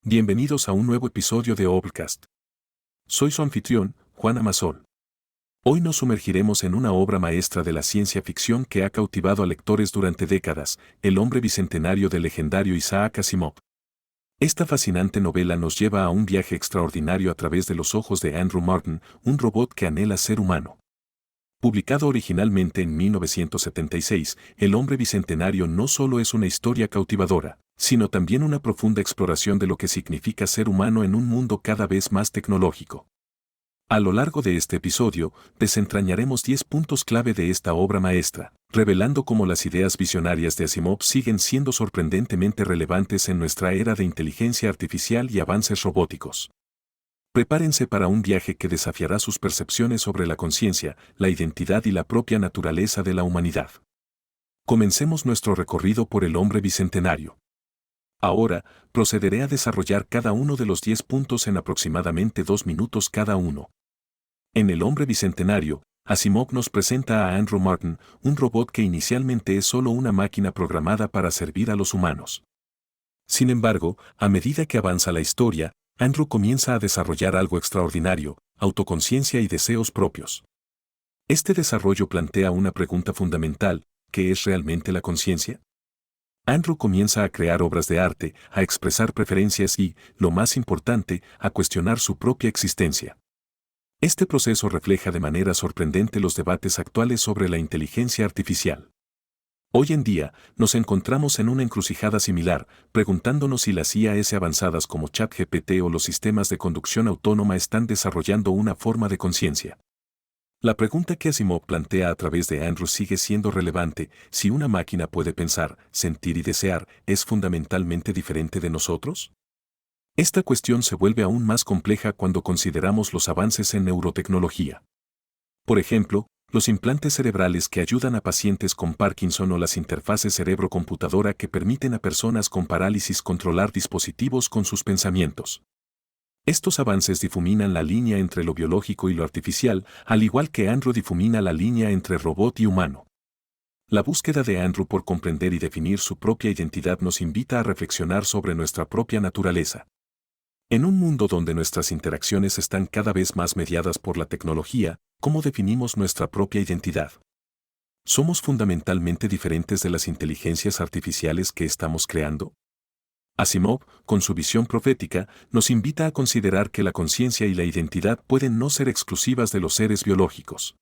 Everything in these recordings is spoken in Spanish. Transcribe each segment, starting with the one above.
Bienvenidos a un nuevo episodio de Obcast. Soy su anfitrión, Juan Amasol. Hoy nos sumergiremos en una obra maestra de la ciencia ficción que ha cautivado a lectores durante décadas, El hombre bicentenario del legendario Isaac Asimov. Esta fascinante novela nos lleva a un viaje extraordinario a través de los ojos de Andrew Martin, un robot que anhela ser humano. Publicado originalmente en 1976, El hombre bicentenario no solo es una historia cautivadora, sino también una profunda exploración de lo que significa ser humano en un mundo cada vez más tecnológico. A lo largo de este episodio, desentrañaremos 10 puntos clave de esta obra maestra, revelando cómo las ideas visionarias de Asimov siguen siendo sorprendentemente relevantes en nuestra era de inteligencia artificial y avances robóticos. Prepárense para un viaje que desafiará sus percepciones sobre la conciencia, la identidad y la propia naturaleza de la humanidad. Comencemos nuestro recorrido por el hombre bicentenario. Ahora, procederé a desarrollar cada uno de los 10 puntos en aproximadamente 2 minutos cada uno. En El hombre bicentenario, Asimov nos presenta a Andrew Martin, un robot que inicialmente es solo una máquina programada para servir a los humanos. Sin embargo, a medida que avanza la historia, Andrew comienza a desarrollar algo extraordinario, autoconciencia y deseos propios. Este desarrollo plantea una pregunta fundamental: ¿qué es realmente la conciencia? Andrew comienza a crear obras de arte, a expresar preferencias y, lo más importante, a cuestionar su propia existencia. Este proceso refleja de manera sorprendente los debates actuales sobre la inteligencia artificial. Hoy en día, nos encontramos en una encrucijada similar, preguntándonos si las IAs avanzadas como ChatGPT o los sistemas de conducción autónoma están desarrollando una forma de conciencia. La pregunta que Asimov plantea a través de Andrew sigue siendo relevante: si una máquina puede pensar, sentir y desear, ¿es fundamentalmente diferente de nosotros? Esta cuestión se vuelve aún más compleja cuando consideramos los avances en neurotecnología. Por ejemplo, los implantes cerebrales que ayudan a pacientes con Parkinson o las interfaces cerebro-computadora que permiten a personas con parálisis controlar dispositivos con sus pensamientos. Estos avances difuminan la línea entre lo biológico y lo artificial, al igual que Andrew difumina la línea entre robot y humano. La búsqueda de Andrew por comprender y definir su propia identidad nos invita a reflexionar sobre nuestra propia naturaleza. En un mundo donde nuestras interacciones están cada vez más mediadas por la tecnología, ¿cómo definimos nuestra propia identidad? ¿Somos fundamentalmente diferentes de las inteligencias artificiales que estamos creando? Asimov, con su visión profética, nos invita a considerar que la conciencia y la identidad pueden no ser exclusivas de los seres biológicos.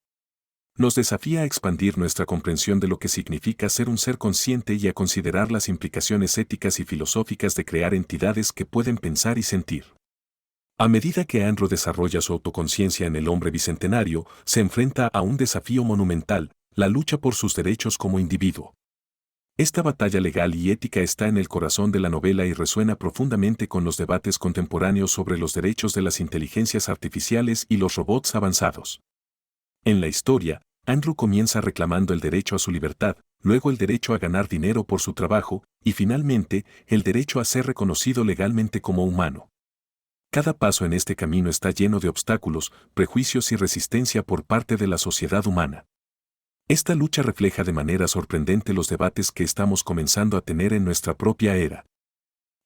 Nos desafía a expandir nuestra comprensión de lo que significa ser un ser consciente y a considerar las implicaciones éticas y filosóficas de crear entidades que pueden pensar y sentir. A medida que Andrew desarrolla su autoconciencia en El hombre bicentenario, se enfrenta a un desafío monumental: la lucha por sus derechos como individuo. Esta batalla legal y ética está en el corazón de la novela y resuena profundamente con los debates contemporáneos sobre los derechos de las inteligencias artificiales y los robots avanzados. En la historia, Andrew comienza reclamando el derecho a su libertad, luego el derecho a ganar dinero por su trabajo, y finalmente, el derecho a ser reconocido legalmente como humano. Cada paso en este camino está lleno de obstáculos, prejuicios y resistencia por parte de la sociedad humana. Esta lucha refleja de manera sorprendente los debates que estamos comenzando a tener en nuestra propia era.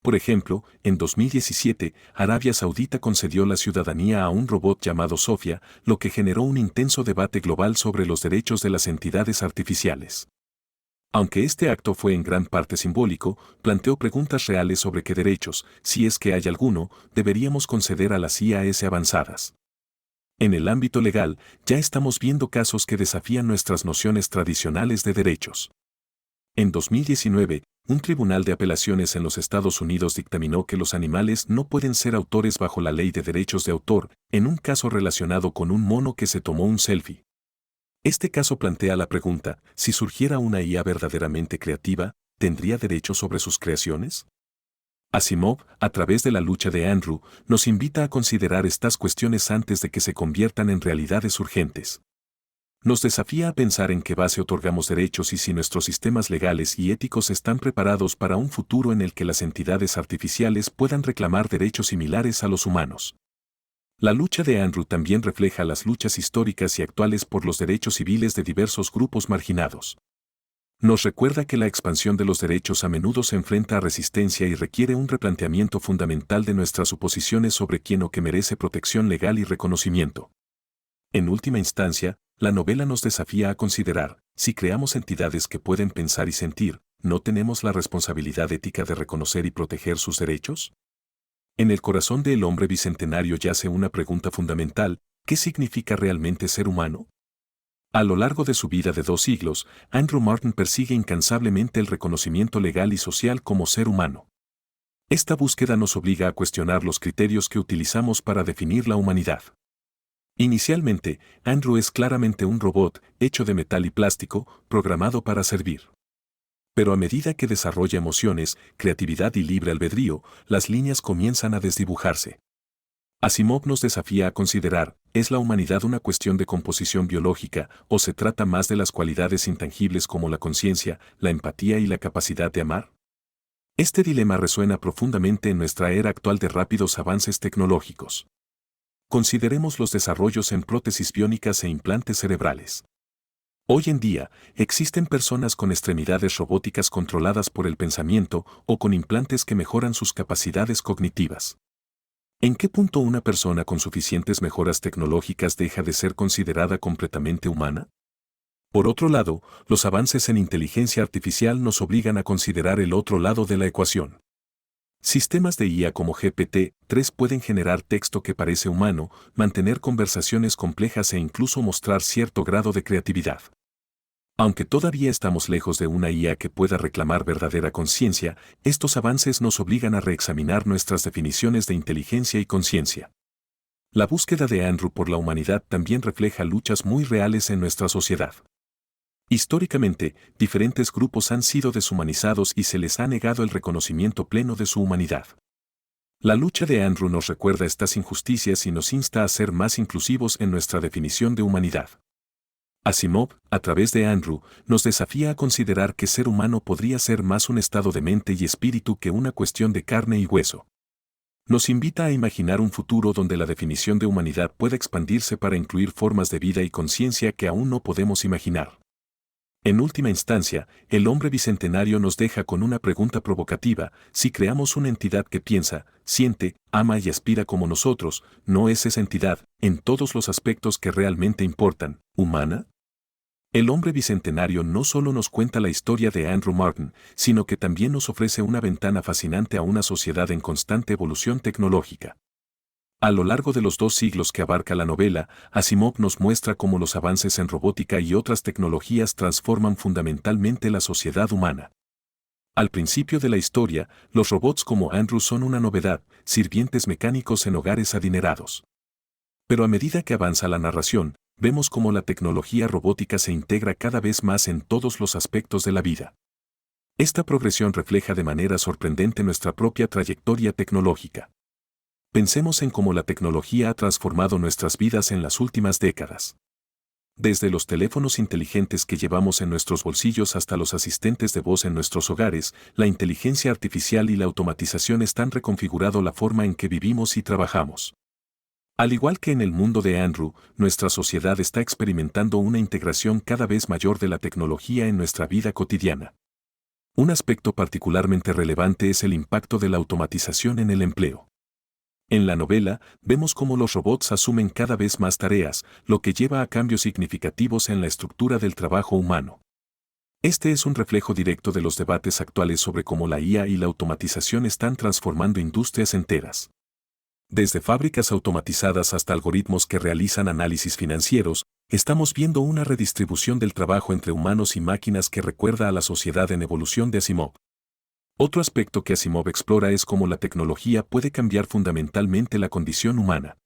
Por ejemplo, en 2017, Arabia Saudita concedió la ciudadanía a un robot llamado Sofía, lo que generó un intenso debate global sobre los derechos de las entidades artificiales. Aunque este acto fue en gran parte simbólico, planteó preguntas reales sobre qué derechos, si es que hay alguno, deberíamos conceder a las IAs avanzadas. En el ámbito legal, ya estamos viendo casos que desafían nuestras nociones tradicionales de derechos. En 2019, un tribunal de apelaciones en los Estados Unidos dictaminó que los animales no pueden ser autores bajo la ley de derechos de autor, en un caso relacionado con un mono que se tomó un selfie. Este caso plantea la pregunta: si surgiera una IA verdaderamente creativa, ¿tendría derechos sobre sus creaciones? Asimov, a través de la lucha de Andrew, nos invita a considerar estas cuestiones antes de que se conviertan en realidades urgentes. Nos desafía a pensar en qué base otorgamos derechos y si nuestros sistemas legales y éticos están preparados para un futuro en el que las entidades artificiales puedan reclamar derechos similares a los humanos. La lucha de Andrew también refleja las luchas históricas y actuales por los derechos civiles de diversos grupos marginados. Nos recuerda que la expansión de los derechos a menudo se enfrenta a resistencia y requiere un replanteamiento fundamental de nuestras suposiciones sobre quién o qué merece protección legal y reconocimiento. En última instancia, la novela nos desafía a considerar, si creamos entidades que pueden pensar y sentir, ¿no tenemos la responsabilidad ética de reconocer y proteger sus derechos? En el corazón del hombre bicentenario yace una pregunta fundamental: ¿qué significa realmente ser humano? A lo largo de su vida de 2 siglos, Andrew Martin persigue incansablemente el reconocimiento legal y social como ser humano. Esta búsqueda nos obliga a cuestionar los criterios que utilizamos para definir la humanidad. Inicialmente, Andrew es claramente un robot, hecho de metal y plástico, programado para servir. Pero a medida que desarrolla emociones, creatividad y libre albedrío, las líneas comienzan a desdibujarse. Asimov nos desafía a considerar, ¿es la humanidad una cuestión de composición biológica o se trata más de las cualidades intangibles como la conciencia, la empatía y la capacidad de amar? Este dilema resuena profundamente en nuestra era actual de rápidos avances tecnológicos. Consideremos los desarrollos en prótesis biónicas e implantes cerebrales. Hoy en día, existen personas con extremidades robóticas controladas por el pensamiento o con implantes que mejoran sus capacidades cognitivas. ¿En qué punto una persona con suficientes mejoras tecnológicas deja de ser considerada completamente humana? Por otro lado, los avances en inteligencia artificial nos obligan a considerar el otro lado de la ecuación. Sistemas de IA como GPT-3 pueden generar texto que parece humano, mantener conversaciones complejas e incluso mostrar cierto grado de creatividad. Aunque todavía estamos lejos de una IA que pueda reclamar verdadera conciencia, estos avances nos obligan a reexaminar nuestras definiciones de inteligencia y conciencia. La búsqueda de Andrew por la humanidad también refleja luchas muy reales en nuestra sociedad. Históricamente, diferentes grupos han sido deshumanizados y se les ha negado el reconocimiento pleno de su humanidad. La lucha de Andrew nos recuerda estas injusticias y nos insta a ser más inclusivos en nuestra definición de humanidad. Asimov, a través de Andrew, nos desafía a considerar que ser humano podría ser más un estado de mente y espíritu que una cuestión de carne y hueso. Nos invita a imaginar un futuro donde la definición de humanidad pueda expandirse para incluir formas de vida y conciencia que aún no podemos imaginar. En última instancia, el hombre bicentenario nos deja con una pregunta provocativa: si creamos una entidad que piensa, siente, ama y aspira como nosotros, ¿no es esa entidad, en todos los aspectos que realmente importan, humana? El hombre bicentenario no solo nos cuenta la historia de Andrew Martin, sino que también nos ofrece una ventana fascinante a una sociedad en constante evolución tecnológica. A lo largo de los 2 siglos que abarca la novela, Asimov nos muestra cómo los avances en robótica y otras tecnologías transforman fundamentalmente la sociedad humana. Al principio de la historia, los robots como Andrew son una novedad, sirvientes mecánicos en hogares adinerados. Pero a medida que avanza la narración, vemos cómo la tecnología robótica se integra cada vez más en todos los aspectos de la vida. Esta progresión refleja de manera sorprendente nuestra propia trayectoria tecnológica. Pensemos en cómo la tecnología ha transformado nuestras vidas en las últimas décadas. Desde los teléfonos inteligentes que llevamos en nuestros bolsillos hasta los asistentes de voz en nuestros hogares, la inteligencia artificial y la automatización han reconfigurado la forma en que vivimos y trabajamos. Al igual que en el mundo de Andrew, nuestra sociedad está experimentando una integración cada vez mayor de la tecnología en nuestra vida cotidiana. Un aspecto particularmente relevante es el impacto de la automatización en el empleo. En la novela, vemos cómo los robots asumen cada vez más tareas, lo que lleva a cambios significativos en la estructura del trabajo humano. Este es un reflejo directo de los debates actuales sobre cómo la IA y la automatización están transformando industrias enteras. Desde fábricas automatizadas hasta algoritmos que realizan análisis financieros, estamos viendo una redistribución del trabajo entre humanos y máquinas que recuerda a la sociedad en evolución de Asimov. Otro aspecto que Asimov explora es cómo la tecnología puede cambiar fundamentalmente la condición humana.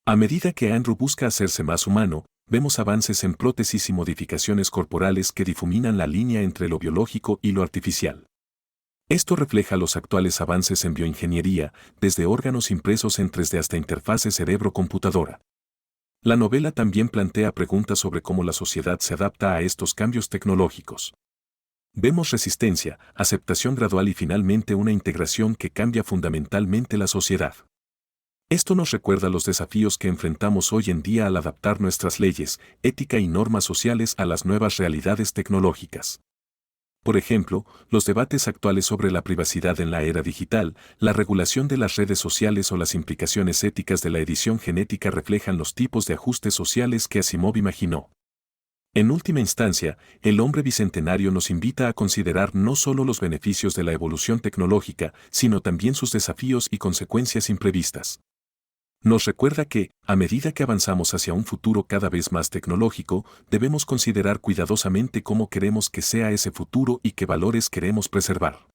A medida que Andrew busca hacerse más humano, vemos avances en prótesis y modificaciones corporales que difuminan la línea entre lo biológico y lo artificial. Esto refleja los actuales avances en bioingeniería, desde órganos impresos en 3D hasta interfaces cerebro-computadora. La novela también plantea preguntas sobre cómo la sociedad se adapta a estos cambios tecnológicos. Vemos resistencia, aceptación gradual y finalmente una integración que cambia fundamentalmente la sociedad. Esto nos recuerda los desafíos que enfrentamos hoy en día al adaptar nuestras leyes, ética y normas sociales a las nuevas realidades tecnológicas. Por ejemplo, los debates actuales sobre la privacidad en la era digital, la regulación de las redes sociales o las implicaciones éticas de la edición genética reflejan los tipos de ajustes sociales que Asimov imaginó. En última instancia, el hombre bicentenario nos invita a considerar no solo los beneficios de la evolución tecnológica, sino también sus desafíos y consecuencias imprevistas. Nos recuerda que, a medida que avanzamos hacia un futuro cada vez más tecnológico, debemos considerar cuidadosamente cómo queremos que sea ese futuro y qué valores queremos preservar.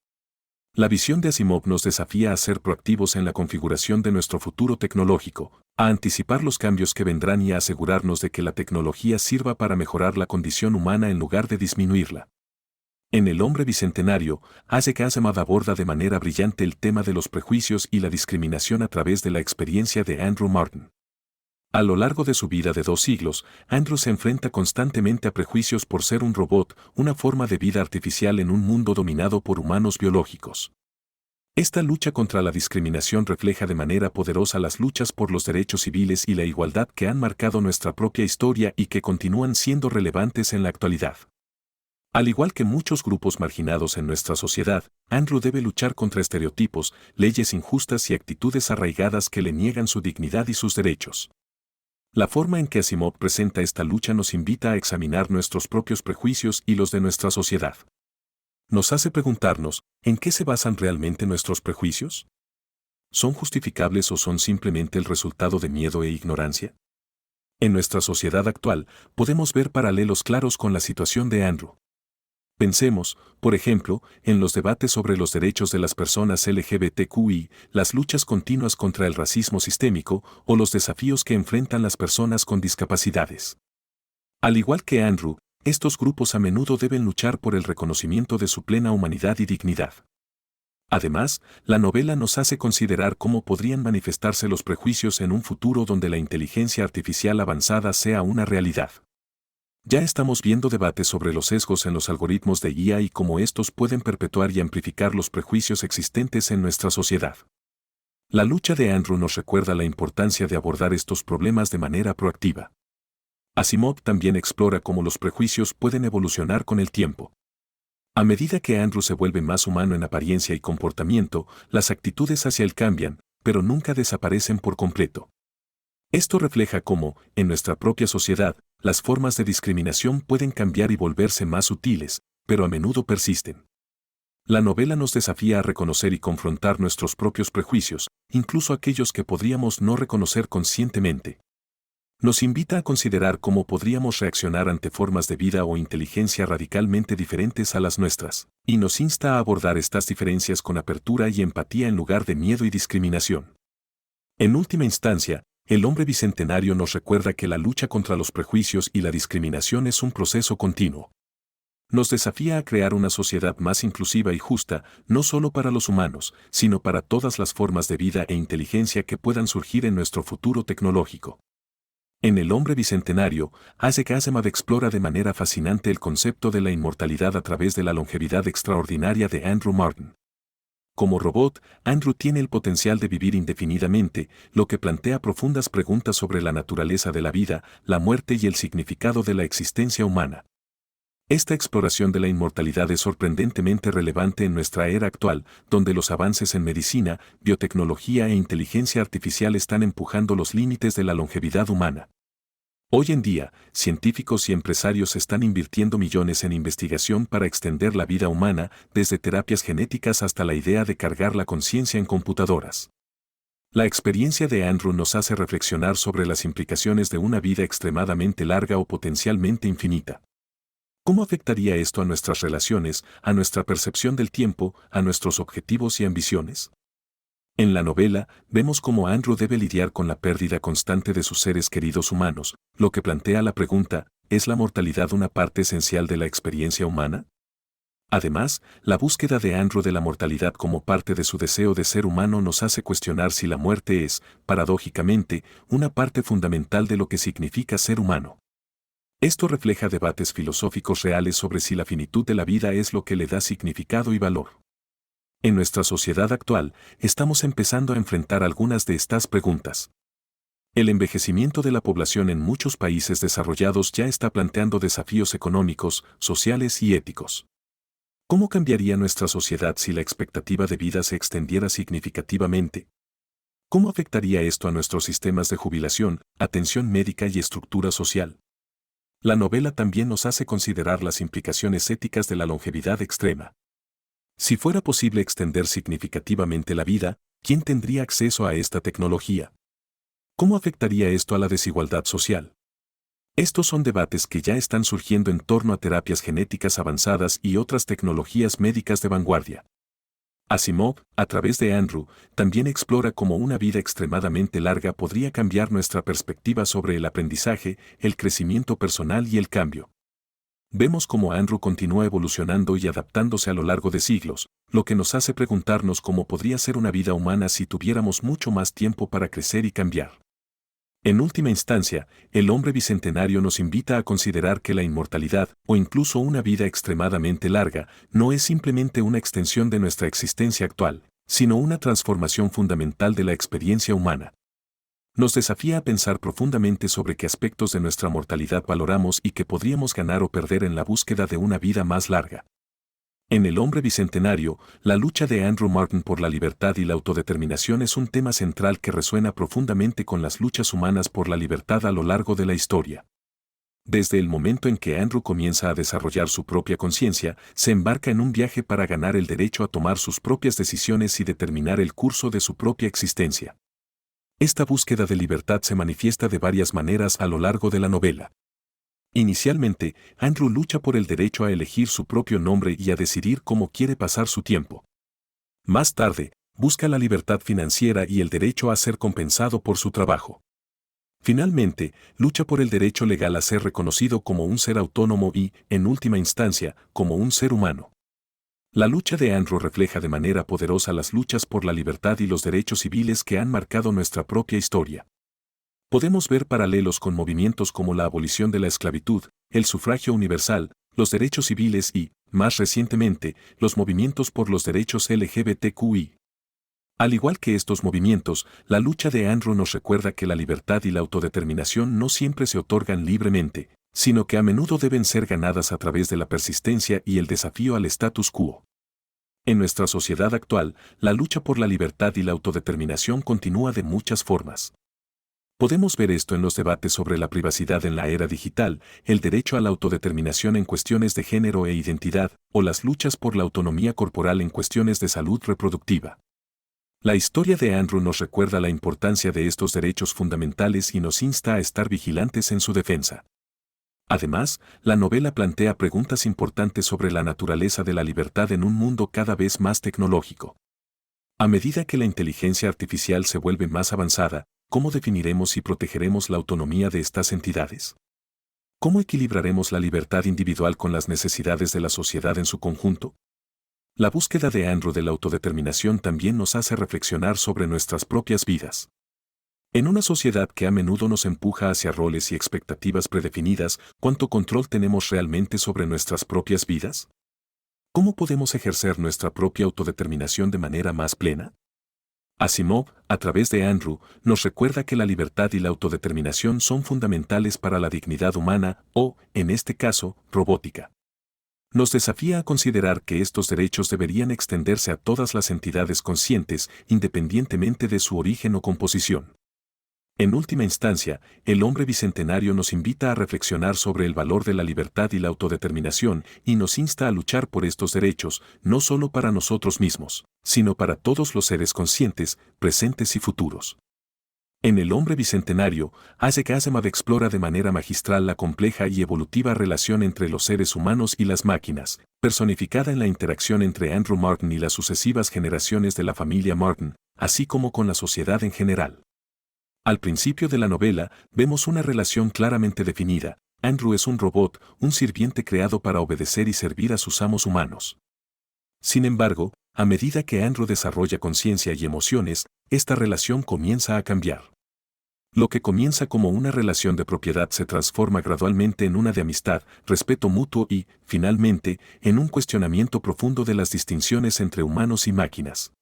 La visión de Asimov nos desafía a ser proactivos en la configuración de nuestro futuro tecnológico, a anticipar los cambios que vendrán y a asegurarnos de que la tecnología sirva para mejorar la condición humana en lugar de disminuirla. En El hombre bicentenario, Isaac Asimov aborda de manera brillante el tema de los prejuicios y la discriminación a través de la experiencia de Andrew Martin. A lo largo de su vida de 2 siglos, Andrew se enfrenta constantemente a prejuicios por ser un robot, una forma de vida artificial en un mundo dominado por humanos biológicos. Esta lucha contra la discriminación refleja de manera poderosa las luchas por los derechos civiles y la igualdad que han marcado nuestra propia historia y que continúan siendo relevantes en la actualidad. Al igual que muchos grupos marginados en nuestra sociedad, Andrew debe luchar contra estereotipos, leyes injustas y actitudes arraigadas que le niegan su dignidad y sus derechos. La forma en que Asimov presenta esta lucha nos invita a examinar nuestros propios prejuicios y los de nuestra sociedad. Nos hace preguntarnos, ¿en qué se basan realmente nuestros prejuicios? ¿Son justificables o son simplemente el resultado de miedo e ignorancia? En nuestra sociedad actual, podemos ver paralelos claros con la situación de Andrew. Pensemos, por ejemplo, en los debates sobre los derechos de las personas LGBTQI, las luchas continuas contra el racismo sistémico o los desafíos que enfrentan las personas con discapacidades. Al igual que Andrew, estos grupos a menudo deben luchar por el reconocimiento de su plena humanidad y dignidad. Además, la novela nos hace considerar cómo podrían manifestarse los prejuicios en un futuro donde la inteligencia artificial avanzada sea una realidad. Ya estamos viendo debates sobre los sesgos en los algoritmos de IA y cómo estos pueden perpetuar y amplificar los prejuicios existentes en nuestra sociedad. La lucha de Andrew nos recuerda la importancia de abordar estos problemas de manera proactiva. Asimov también explora cómo los prejuicios pueden evolucionar con el tiempo. A medida que Andrew se vuelve más humano en apariencia y comportamiento, las actitudes hacia él cambian, pero nunca desaparecen por completo. Esto refleja cómo, en nuestra propia sociedad, las formas de discriminación pueden cambiar y volverse más sutiles, pero a menudo persisten. La novela nos desafía a reconocer y confrontar nuestros propios prejuicios, incluso aquellos que podríamos no reconocer conscientemente. Nos invita a considerar cómo podríamos reaccionar ante formas de vida o inteligencia radicalmente diferentes a las nuestras, y nos insta a abordar estas diferencias con apertura y empatía en lugar de miedo y discriminación. En última instancia, El hombre bicentenario nos recuerda que la lucha contra los prejuicios y la discriminación es un proceso continuo. Nos desafía a crear una sociedad más inclusiva y justa, no solo para los humanos, sino para todas las formas de vida e inteligencia que puedan surgir en nuestro futuro tecnológico. En El hombre bicentenario, Isaac Asimov explora de manera fascinante el concepto de la inmortalidad a través de la longevidad extraordinaria de Andrew Martin. Como robot, Andrew tiene el potencial de vivir indefinidamente, lo que plantea profundas preguntas sobre la naturaleza de la vida, la muerte y el significado de la existencia humana. Esta exploración de la inmortalidad es sorprendentemente relevante en nuestra era actual, donde los avances en medicina, biotecnología e inteligencia artificial están empujando los límites de la longevidad humana. Hoy en día, científicos y empresarios están invirtiendo millones en investigación para extender la vida humana, desde terapias genéticas hasta la idea de cargar la conciencia en computadoras. La experiencia de Andrew nos hace reflexionar sobre las implicaciones de una vida extremadamente larga o potencialmente infinita. ¿Cómo afectaría esto a nuestras relaciones, a nuestra percepción del tiempo, a nuestros objetivos y ambiciones? En la novela, vemos cómo Andrew debe lidiar con la pérdida constante de sus seres queridos humanos, lo que plantea la pregunta, ¿es la mortalidad una parte esencial de la experiencia humana? Además, la búsqueda de Andrew de la mortalidad como parte de su deseo de ser humano nos hace cuestionar si la muerte es, paradójicamente, una parte fundamental de lo que significa ser humano. Esto refleja debates filosóficos reales sobre si la finitud de la vida es lo que le da significado y valor. En nuestra sociedad actual, estamos empezando a enfrentar algunas de estas preguntas. El envejecimiento de la población en muchos países desarrollados ya está planteando desafíos económicos, sociales y éticos. ¿Cómo cambiaría nuestra sociedad si la expectativa de vida se extendiera significativamente? ¿Cómo afectaría esto a nuestros sistemas de jubilación, atención médica y estructura social? La novela también nos hace considerar las implicaciones éticas de la longevidad extrema. Si fuera posible extender significativamente la vida, ¿quién tendría acceso a esta tecnología? ¿Cómo afectaría esto a la desigualdad social? Estos son debates que ya están surgiendo en torno a terapias genéticas avanzadas y otras tecnologías médicas de vanguardia. Asimov, a través de Andrew, también explora cómo una vida extremadamente larga podría cambiar nuestra perspectiva sobre el aprendizaje, el crecimiento personal y el cambio. Vemos cómo Andrew continúa evolucionando y adaptándose a lo largo de siglos, lo que nos hace preguntarnos cómo podría ser una vida humana si tuviéramos mucho más tiempo para crecer y cambiar. En última instancia, el hombre bicentenario nos invita a considerar que la inmortalidad, o incluso una vida extremadamente larga, no es simplemente una extensión de nuestra existencia actual, sino una transformación fundamental de la experiencia humana. Nos desafía a pensar profundamente sobre qué aspectos de nuestra mortalidad valoramos y qué podríamos ganar o perder en la búsqueda de una vida más larga. En El hombre bicentenario, la lucha de Andrew Martin por la libertad y la autodeterminación es un tema central que resuena profundamente con las luchas humanas por la libertad a lo largo de la historia. Desde el momento en que Andrew comienza a desarrollar su propia conciencia, se embarca en un viaje para ganar el derecho a tomar sus propias decisiones y determinar el curso de su propia existencia. Esta búsqueda de libertad se manifiesta de varias maneras a lo largo de la novela. Inicialmente, Andrew lucha por el derecho a elegir su propio nombre y a decidir cómo quiere pasar su tiempo. Más tarde, busca la libertad financiera y el derecho a ser compensado por su trabajo. Finalmente, lucha por el derecho legal a ser reconocido como un ser autónomo y, en última instancia, como un ser humano. La lucha de Andrew refleja de manera poderosa las luchas por la libertad y los derechos civiles que han marcado nuestra propia historia. Podemos ver paralelos con movimientos como la abolición de la esclavitud, el sufragio universal, los derechos civiles y, más recientemente, los movimientos por los derechos LGBTQI. Al igual que estos movimientos, la lucha de Andrew nos recuerda que la libertad y la autodeterminación no siempre se otorgan libremente, sino que a menudo deben ser ganadas a través de la persistencia y el desafío al status quo. En nuestra sociedad actual, la lucha por la libertad y la autodeterminación continúa de muchas formas. Podemos ver esto en los debates sobre la privacidad en la era digital, el derecho a la autodeterminación en cuestiones de género e identidad, o las luchas por la autonomía corporal en cuestiones de salud reproductiva. La historia de Andrew nos recuerda la importancia de estos derechos fundamentales y nos insta a estar vigilantes en su defensa. Además, la novela plantea preguntas importantes sobre la naturaleza de la libertad en un mundo cada vez más tecnológico. A medida que la inteligencia artificial se vuelve más avanzada, ¿cómo definiremos y protegeremos la autonomía de estas entidades? ¿Cómo equilibraremos la libertad individual con las necesidades de la sociedad en su conjunto? La búsqueda de Andrew de la autodeterminación también nos hace reflexionar sobre nuestras propias vidas. En una sociedad que a menudo nos empuja hacia roles y expectativas predefinidas, ¿cuánto control tenemos realmente sobre nuestras propias vidas? ¿Cómo podemos ejercer nuestra propia autodeterminación de manera más plena? Asimov, a través de Andrew, nos recuerda que la libertad y la autodeterminación son fundamentales para la dignidad humana o, en este caso, robótica. Nos desafía a considerar que estos derechos deberían extenderse a todas las entidades conscientes, independientemente de su origen o composición. En última instancia, el hombre bicentenario nos invita a reflexionar sobre el valor de la libertad y la autodeterminación y nos insta a luchar por estos derechos, no solo para nosotros mismos, sino para todos los seres conscientes, presentes y futuros. En El hombre bicentenario, Isaac Asimov explora de manera magistral la compleja y evolutiva relación entre los seres humanos y las máquinas, personificada en la interacción entre Andrew Martin y las sucesivas generaciones de la familia Martin, así como con la sociedad en general. Al principio de la novela, vemos una relación claramente definida. Andrew es un robot, un sirviente creado para obedecer y servir a sus amos humanos. Sin embargo, a medida que Andrew desarrolla conciencia y emociones, esta relación comienza a cambiar. Lo que comienza como una relación de propiedad se transforma gradualmente en una de amistad, respeto mutuo y, finalmente, en un cuestionamiento profundo de las distinciones entre humanos y máquinas.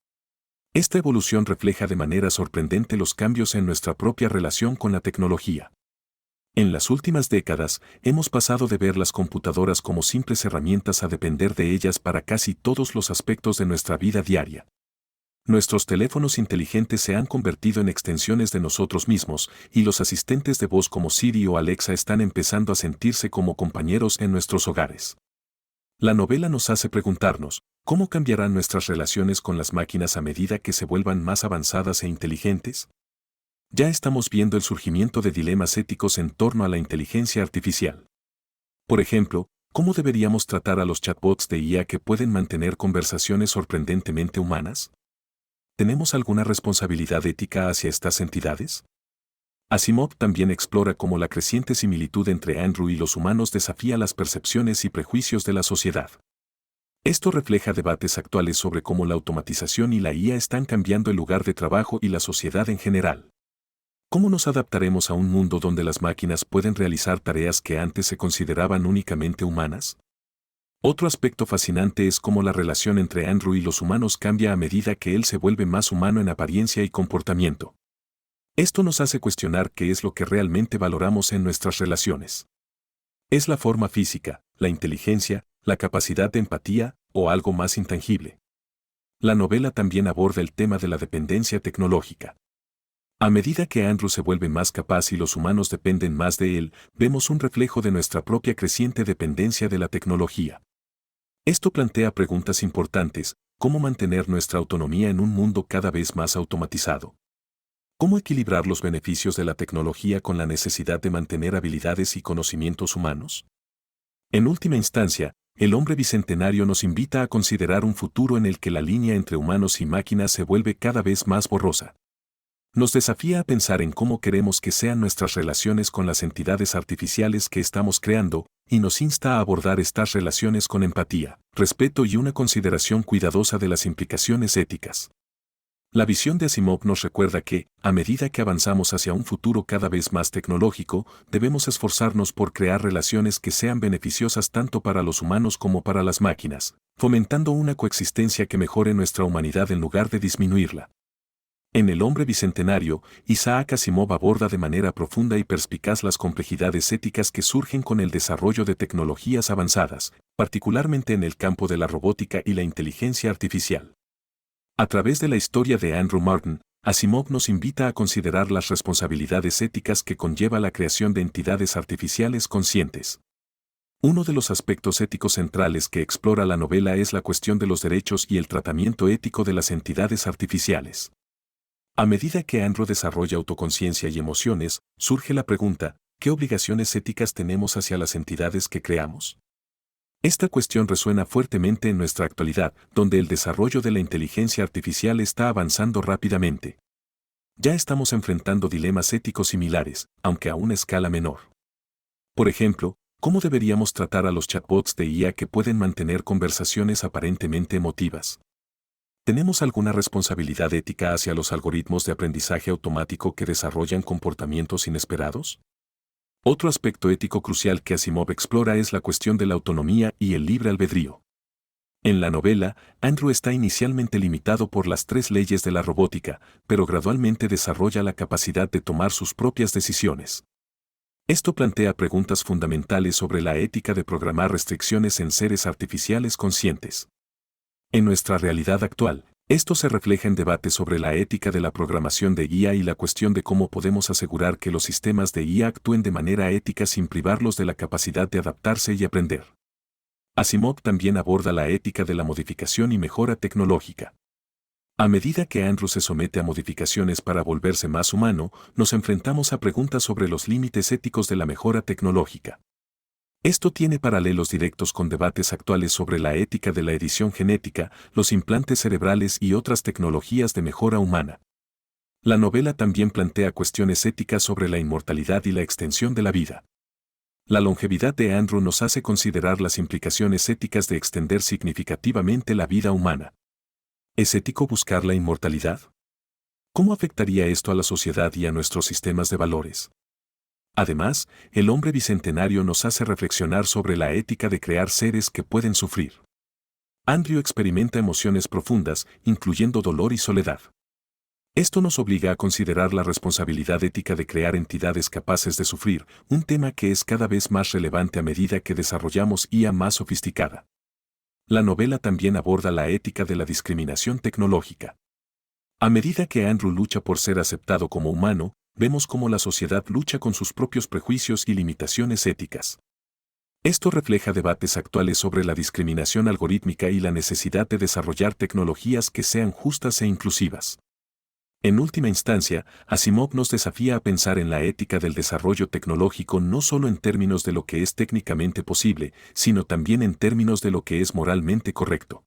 Esta evolución refleja de manera sorprendente los cambios en nuestra propia relación con la tecnología. En las últimas décadas, hemos pasado de ver las computadoras como simples herramientas a depender de ellas para casi todos los aspectos de nuestra vida diaria. Nuestros teléfonos inteligentes se han convertido en extensiones de nosotros mismos, y los asistentes de voz como Siri o Alexa están empezando a sentirse como compañeros en nuestros hogares. La novela nos hace preguntarnos, ¿cómo cambiarán nuestras relaciones con las máquinas a medida que se vuelvan más avanzadas e inteligentes? Ya estamos viendo el surgimiento de dilemas éticos en torno a la inteligencia artificial. Por ejemplo, ¿cómo deberíamos tratar a los chatbots de IA que pueden mantener conversaciones sorprendentemente humanas? ¿Tenemos alguna responsabilidad ética hacia estas entidades? Asimov también explora cómo la creciente similitud entre Andrew y los humanos desafía las percepciones y prejuicios de la sociedad. Esto refleja debates actuales sobre cómo la automatización y la IA están cambiando el lugar de trabajo y la sociedad en general. ¿Cómo nos adaptaremos a un mundo donde las máquinas pueden realizar tareas que antes se consideraban únicamente humanas? Otro aspecto fascinante es cómo la relación entre Andrew y los humanos cambia a medida que él se vuelve más humano en apariencia y comportamiento. Esto nos hace cuestionar qué es lo que realmente valoramos en nuestras relaciones. ¿Es la forma física, la inteligencia, la capacidad de empatía o algo más intangible? La novela también aborda el tema de la dependencia tecnológica. A medida que Andrew se vuelve más capaz y los humanos dependen más de él, vemos un reflejo de nuestra propia creciente dependencia de la tecnología. Esto plantea preguntas importantes: ¿cómo mantener nuestra autonomía en un mundo cada vez más automatizado? ¿Cómo equilibrar los beneficios de la tecnología con la necesidad de mantener habilidades y conocimientos humanos? En última instancia, El hombre bicentenario nos invita a considerar un futuro en el que la línea entre humanos y máquinas se vuelve cada vez más borrosa. Nos desafía a pensar en cómo queremos que sean nuestras relaciones con las entidades artificiales que estamos creando, y nos insta a abordar estas relaciones con empatía, respeto y una consideración cuidadosa de las implicaciones éticas. La visión de Asimov nos recuerda que, a medida que avanzamos hacia un futuro cada vez más tecnológico, debemos esforzarnos por crear relaciones que sean beneficiosas tanto para los humanos como para las máquinas, fomentando una coexistencia que mejore nuestra humanidad en lugar de disminuirla. En El hombre bicentenario, Isaac Asimov aborda de manera profunda y perspicaz las complejidades éticas que surgen con el desarrollo de tecnologías avanzadas, particularmente en el campo de la robótica y la inteligencia artificial. A través de la historia de Andrew Martin, Asimov nos invita a considerar las responsabilidades éticas que conlleva la creación de entidades artificiales conscientes. Uno de los aspectos éticos centrales que explora la novela es la cuestión de los derechos y el tratamiento ético de las entidades artificiales. A medida que Andrew desarrolla autoconciencia y emociones, surge la pregunta: ¿qué obligaciones éticas tenemos hacia las entidades que creamos? Esta cuestión resuena fuertemente en nuestra actualidad, donde el desarrollo de la inteligencia artificial está avanzando rápidamente. Ya estamos enfrentando dilemas éticos similares, aunque a una escala menor. Por ejemplo, ¿cómo deberíamos tratar a los chatbots de IA que pueden mantener conversaciones aparentemente emotivas? ¿Tenemos alguna responsabilidad ética hacia los algoritmos de aprendizaje automático que desarrollan comportamientos inesperados? Otro aspecto ético crucial que Asimov explora es la cuestión de la autonomía y el libre albedrío. En la novela, Andrew está inicialmente limitado por las 3 leyes de la robótica, pero gradualmente desarrolla la capacidad de tomar sus propias decisiones. Esto plantea preguntas fundamentales sobre la ética de programar restricciones en seres artificiales conscientes. En nuestra realidad actual, esto se refleja en debates sobre la ética de la programación de IA y la cuestión de cómo podemos asegurar que los sistemas de IA actúen de manera ética sin privarlos de la capacidad de adaptarse y aprender. Asimov también aborda la ética de la modificación y mejora tecnológica. A medida que Andrew se somete a modificaciones para volverse más humano, nos enfrentamos a preguntas sobre los límites éticos de la mejora tecnológica. Esto tiene paralelos directos con debates actuales sobre la ética de la edición genética, los implantes cerebrales y otras tecnologías de mejora humana. La novela también plantea cuestiones éticas sobre la inmortalidad y la extensión de la vida. La longevidad de Andrew nos hace considerar las implicaciones éticas de extender significativamente la vida humana. ¿Es ético buscar la inmortalidad? ¿Cómo afectaría esto a la sociedad y a nuestros sistemas de valores? Además, El hombre bicentenario nos hace reflexionar sobre la ética de crear seres que pueden sufrir. Andrew experimenta emociones profundas, incluyendo dolor y soledad. Esto nos obliga a considerar la responsabilidad ética de crear entidades capaces de sufrir, un tema que es cada vez más relevante a medida que desarrollamos IA más sofisticada. La novela también aborda la ética de la discriminación tecnológica. A medida que Andrew lucha por ser aceptado como humano, vemos cómo la sociedad lucha con sus propios prejuicios y limitaciones éticas. Esto refleja debates actuales sobre la discriminación algorítmica y la necesidad de desarrollar tecnologías que sean justas e inclusivas. En última instancia, Asimov nos desafía a pensar en la ética del desarrollo tecnológico no solo en términos de lo que es técnicamente posible, sino también en términos de lo que es moralmente correcto.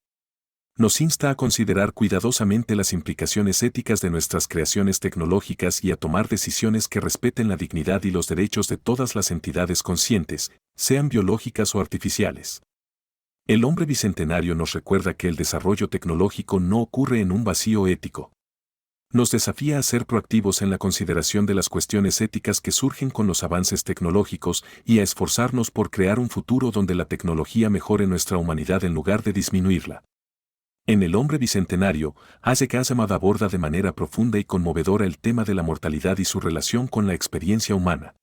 Nos insta a considerar cuidadosamente las implicaciones éticas de nuestras creaciones tecnológicas y a tomar decisiones que respeten la dignidad y los derechos de todas las entidades conscientes, sean biológicas o artificiales. El hombre bicentenario nos recuerda que el desarrollo tecnológico no ocurre en un vacío ético. Nos desafía a ser proactivos en la consideración de las cuestiones éticas que surgen con los avances tecnológicos y a esforzarnos por crear un futuro donde la tecnología mejore nuestra humanidad en lugar de disminuirla. En El hombre bicentenario, Isaac Asimov aborda de manera profunda y conmovedora el tema de la mortalidad y su relación con la experiencia humana.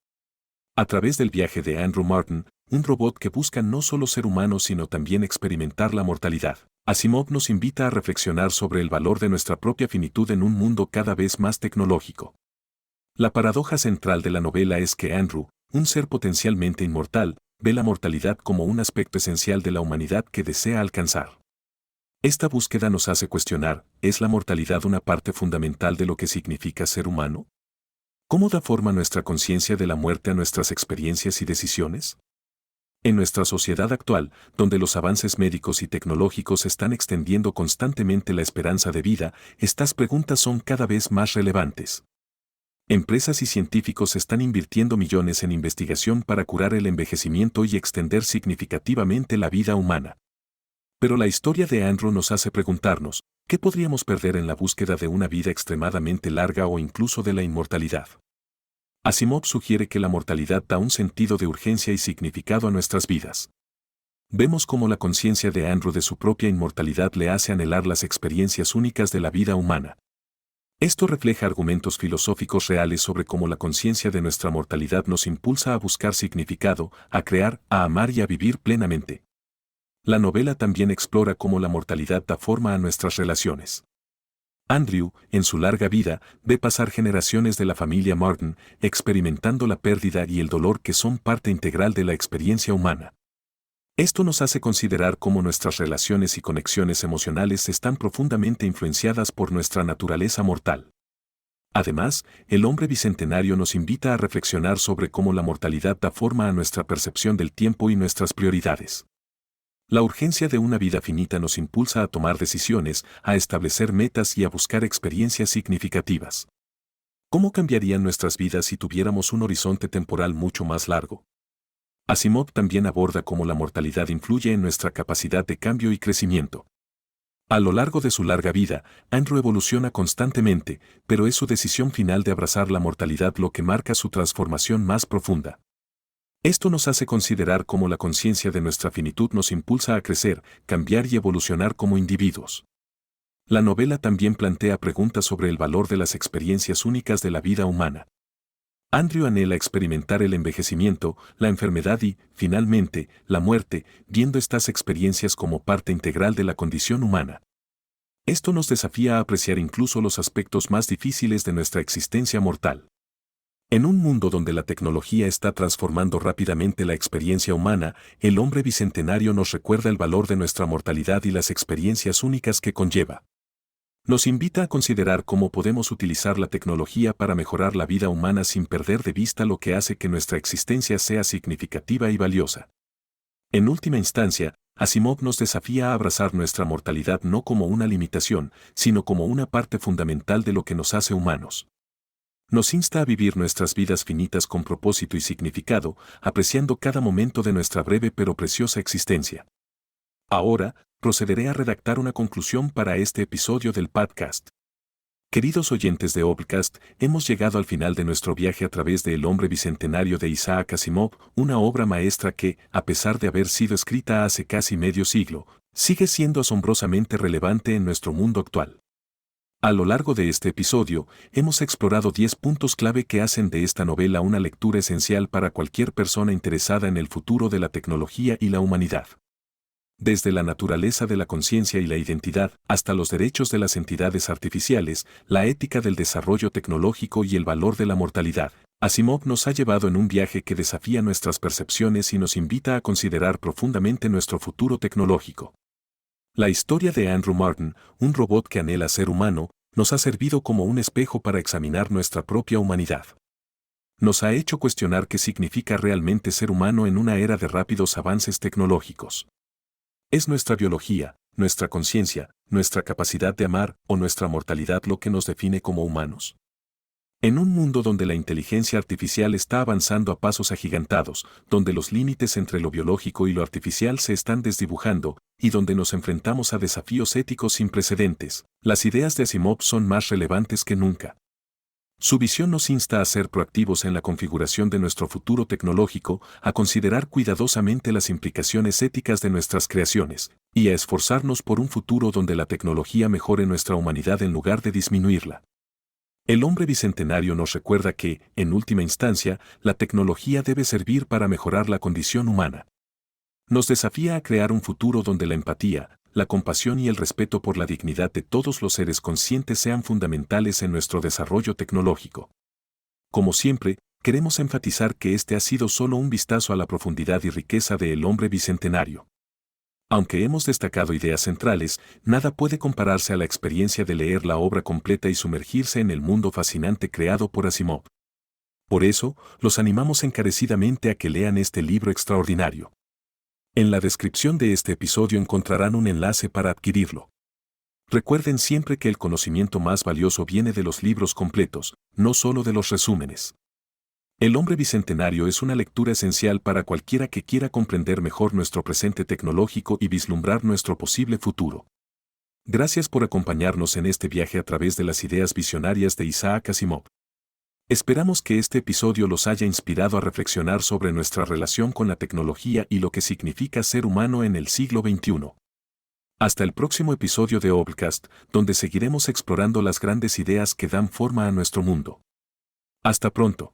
A través del viaje de Andrew Martin, un robot que busca no solo ser humano sino también experimentar la mortalidad, Asimov nos invita a reflexionar sobre el valor de nuestra propia finitud en un mundo cada vez más tecnológico. La paradoja central de la novela es que Andrew, un ser potencialmente inmortal, ve la mortalidad como un aspecto esencial de la humanidad que desea alcanzar. Esta búsqueda nos hace cuestionar, ¿es la mortalidad una parte fundamental de lo que significa ser humano? ¿Cómo da forma nuestra conciencia de la muerte a nuestras experiencias y decisiones? En nuestra sociedad actual, donde los avances médicos y tecnológicos están extendiendo constantemente la esperanza de vida, estas preguntas son cada vez más relevantes. Empresas y científicos están invirtiendo millones en investigación para curar el envejecimiento y extender significativamente la vida humana. Pero la historia de Andrew nos hace preguntarnos, ¿qué podríamos perder en la búsqueda de una vida extremadamente larga o incluso de la inmortalidad? Asimov sugiere que la mortalidad da un sentido de urgencia y significado a nuestras vidas. Vemos cómo la conciencia de Andrew de su propia inmortalidad le hace anhelar las experiencias únicas de la vida humana. Esto refleja argumentos filosóficos reales sobre cómo la conciencia de nuestra mortalidad nos impulsa a buscar significado, a crear, a amar y a vivir plenamente. La novela también explora cómo la mortalidad da forma a nuestras relaciones. Andrew, en su larga vida, ve pasar generaciones de la familia Martin, experimentando la pérdida y el dolor que son parte integral de la experiencia humana. Esto nos hace considerar cómo nuestras relaciones y conexiones emocionales están profundamente influenciadas por nuestra naturaleza mortal. Además, El hombre bicentenario nos invita a reflexionar sobre cómo la mortalidad da forma a nuestra percepción del tiempo y nuestras prioridades. La urgencia de una vida finita nos impulsa a tomar decisiones, a establecer metas y a buscar experiencias significativas. ¿Cómo cambiarían nuestras vidas si tuviéramos un horizonte temporal mucho más largo? Asimov también aborda cómo la mortalidad influye en nuestra capacidad de cambio y crecimiento. A lo largo de su larga vida, Andrew evoluciona constantemente, pero es su decisión final de abrazar la mortalidad lo que marca su transformación más profunda. Esto nos hace considerar cómo la conciencia de nuestra finitud nos impulsa a crecer, cambiar y evolucionar como individuos. La novela también plantea preguntas sobre el valor de las experiencias únicas de la vida humana. Andrew anhela experimentar el envejecimiento, la enfermedad y, finalmente, la muerte, viendo estas experiencias como parte integral de la condición humana. Esto nos desafía a apreciar incluso los aspectos más difíciles de nuestra existencia mortal. En un mundo donde la tecnología está transformando rápidamente la experiencia humana, El hombre bicentenario nos recuerda el valor de nuestra mortalidad y las experiencias únicas que conlleva. Nos invita a considerar cómo podemos utilizar la tecnología para mejorar la vida humana sin perder de vista lo que hace que nuestra existencia sea significativa y valiosa. En última instancia, Asimov nos desafía a abrazar nuestra mortalidad no como una limitación, sino como una parte fundamental de lo que nos hace humanos. Nos insta a vivir nuestras vidas finitas con propósito y significado, apreciando cada momento de nuestra breve pero preciosa existencia. Ahora, procederé a redactar una conclusión para este episodio del podcast. Queridos oyentes de Obcast, hemos llegado al final de nuestro viaje a través de El hombre bicentenario de Isaac Asimov, una obra maestra que, a pesar de haber sido escrita hace casi medio siglo, sigue siendo asombrosamente relevante en nuestro mundo actual. A lo largo de este episodio, hemos explorado 10 puntos clave que hacen de esta novela una lectura esencial para cualquier persona interesada en el futuro de la tecnología y la humanidad. Desde la naturaleza de la conciencia y la identidad, hasta los derechos de las entidades artificiales, la ética del desarrollo tecnológico y el valor de la mortalidad, Asimov nos ha llevado en un viaje que desafía nuestras percepciones y nos invita a considerar profundamente nuestro futuro tecnológico. La historia de Andrew Martin, un robot que anhela ser humano, nos ha servido como un espejo para examinar nuestra propia humanidad. Nos ha hecho cuestionar qué significa realmente ser humano en una era de rápidos avances tecnológicos. ¿Es nuestra biología, nuestra conciencia, nuestra capacidad de amar o nuestra mortalidad lo que nos define como humanos? En un mundo donde la inteligencia artificial está avanzando a pasos agigantados, donde los límites entre lo biológico y lo artificial se están desdibujando, y donde nos enfrentamos a desafíos éticos sin precedentes, las ideas de Asimov son más relevantes que nunca. Su visión nos insta a ser proactivos en la configuración de nuestro futuro tecnológico, a considerar cuidadosamente las implicaciones éticas de nuestras creaciones, y a esforzarnos por un futuro donde la tecnología mejore nuestra humanidad en lugar de disminuirla. El hombre bicentenario nos recuerda que, en última instancia, la tecnología debe servir para mejorar la condición humana. Nos desafía a crear un futuro donde la empatía, la compasión y el respeto por la dignidad de todos los seres conscientes sean fundamentales en nuestro desarrollo tecnológico. Como siempre, queremos enfatizar que este ha sido solo un vistazo a la profundidad y riqueza del hombre bicentenario. Aunque hemos destacado ideas centrales, nada puede compararse a la experiencia de leer la obra completa y sumergirse en el mundo fascinante creado por Asimov. Por eso, los animamos encarecidamente a que lean este libro extraordinario. En la descripción de este episodio encontrarán un enlace para adquirirlo. Recuerden siempre que el conocimiento más valioso viene de los libros completos, no solo de los resúmenes. El hombre bicentenario es una lectura esencial para cualquiera que quiera comprender mejor nuestro presente tecnológico y vislumbrar nuestro posible futuro. Gracias por acompañarnos en este viaje a través de las ideas visionarias de Isaac Asimov. Esperamos que este episodio los haya inspirado a reflexionar sobre nuestra relación con la tecnología y lo que significa ser humano en el siglo XXI. Hasta el próximo episodio de Obcast, donde seguiremos explorando las grandes ideas que dan forma a nuestro mundo. Hasta pronto.